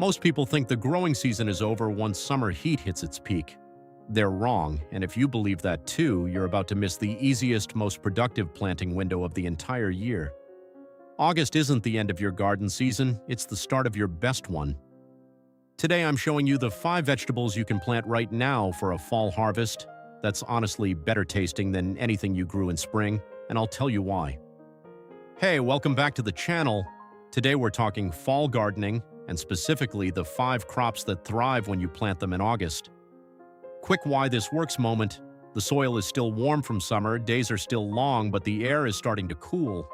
Most people think the growing season is over once summer heat hits its peak. They're wrong, and if you believe that too, you're about to miss the easiest, most productive planting window of the entire year. August isn't the end of your garden season, it's the start of your best one. Today I'm showing you the 5 vegetables you can plant right now for a fall harvest that's honestly better tasting than anything you grew in spring, and I'll tell you why. Hey, welcome back to the channel. Today we're talking fall gardening, and specifically the 5 crops that thrive when you plant them in August. Quick why this works moment: the soil is still warm from summer, days are still long, but the air is starting to cool.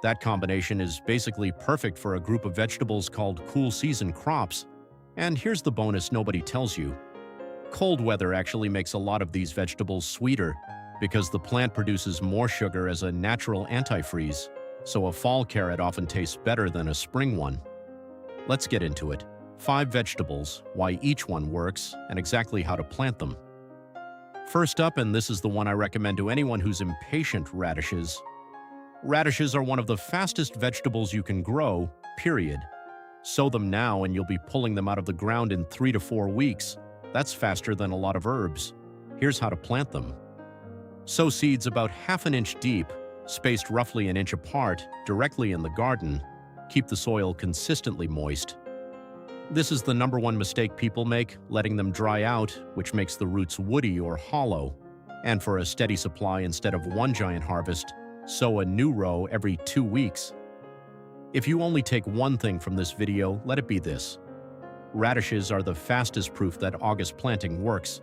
That combination is basically perfect for a group of vegetables called cool season crops. And here's the bonus nobody tells you. Cold weather actually makes a lot of these vegetables sweeter because the plant produces more sugar as a natural antifreeze, so a fall carrot often tastes better than a spring one. Let's get into it. 5 vegetables, why each one works, and exactly how to plant them. First up, and this is the one I recommend to anyone who's impatient: radishes. Radishes are one of the fastest vegetables you can grow, period. Sow them now and you'll be pulling them out of the ground in 3 to 4 weeks. That's faster than a lot of herbs. Here's how to plant them. Sow seeds about ½ an inch deep, spaced roughly an inch apart, directly in the garden. Keep the soil consistently moist. This is the #1 mistake people make, letting them dry out, which makes the roots woody or hollow. And for a steady supply instead of one giant harvest, sow a new row every 2 weeks. If you only take one thing from this video, let it be this: radishes are the fastest proof that August planting works.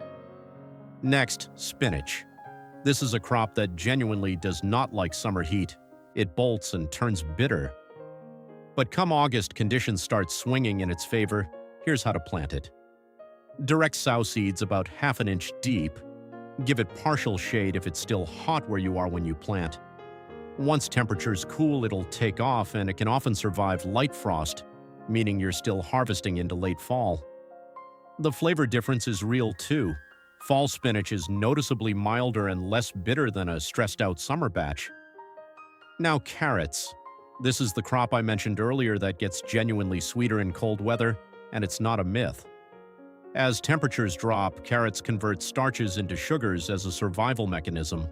Next, spinach. This is a crop that genuinely does not like summer heat. It bolts and turns bitter. But come August, conditions start swinging in its favor. Here's how to plant it. Direct sow seeds about ½ an inch deep. Give it partial shade if it's still hot where you are when you plant. Once temperatures cool, it'll take off, and it can often survive light frost, meaning you're still harvesting into late fall. The flavor difference is real too. Fall spinach is noticeably milder and less bitter than a stressed-out summer batch. Now, carrots. This is the crop I mentioned earlier that gets genuinely sweeter in cold weather, and it's not a myth. As temperatures drop, carrots convert starches into sugars as a survival mechanism.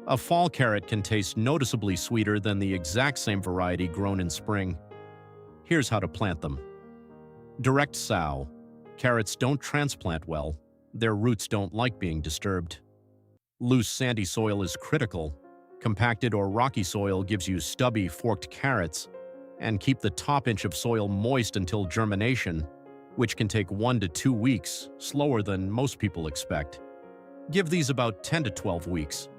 A fall carrot can taste noticeably sweeter than the exact same variety grown in spring. Here's how to plant them. Direct sow. Carrots don't transplant well. Their roots don't like being disturbed. Loose, sandy soil is critical. Compacted or rocky soil gives you stubby, forked carrots. And keep the top inch of soil moist until germination, which can take 1 to 2 weeks, slower than most people expect. Give these about 10 to 12 weeks.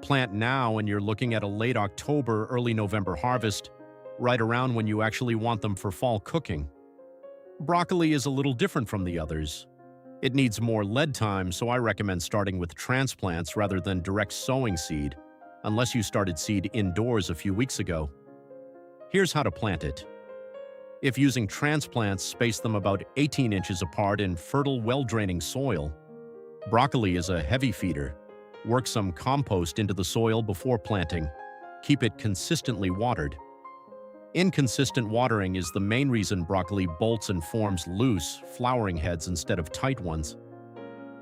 Plant now and you're looking at a late October, early November harvest, right around when you actually want them for fall cooking. Broccoli is a little different from the others. It needs more lead time, so I recommend starting with transplants rather than direct sowing seed, unless you started seed indoors a few weeks ago. Here's how to plant it. If using transplants, space them about 18 inches apart in fertile, well-draining soil. Broccoli is a heavy feeder. Work some compost into the soil before planting. Keep it consistently watered. Inconsistent watering is the main reason broccoli bolts and forms loose, flowering heads instead of tight ones.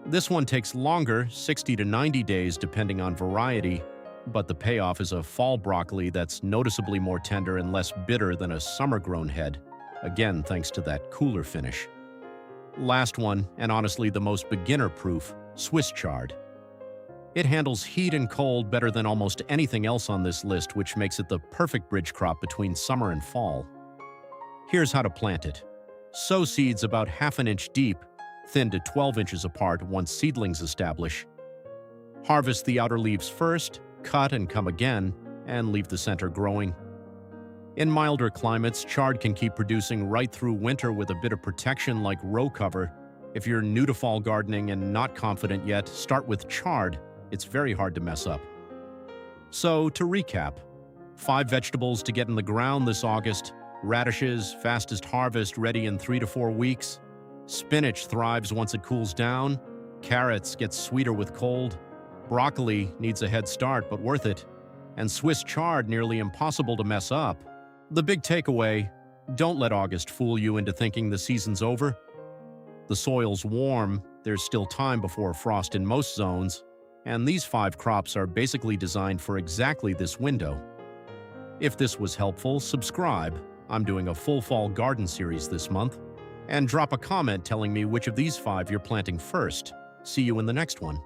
This one takes longer, 60 to 90 days depending on variety, but the payoff is a fall broccoli that's noticeably more tender and less bitter than a summer-grown head, again thanks to that cooler finish. Last one, and honestly the most beginner-proof: Swiss chard. It handles heat and cold better than almost anything else on this list, which makes it the perfect bridge crop between summer and fall. Here's how to plant it. Sow seeds about ½ an inch deep, thin to 12 inches apart once seedlings establish. Harvest the outer leaves first, cut and come again, and leave the center growing. In milder climates, chard can keep producing right through winter with a bit of protection like row cover. If you're new to fall gardening and not confident yet, start with chard. It's very hard to mess up. So, to recap, 5 vegetables to get in the ground this August. Radishes, fastest harvest, ready in 3 to 4 weeks. Spinach thrives once it cools down. Carrots get sweeter with cold. Broccoli needs a head start, but worth it. And Swiss chard, nearly impossible to mess up. The big takeaway: Don't let August fool you into thinking the season's over. The soil's warm, there's still time before frost in most zones, and these 5 crops are basically designed for exactly this window. If this was helpful, subscribe. I'm doing a full fall garden series this month. And drop a comment telling me which of these 5 you're planting first. See you in the next one.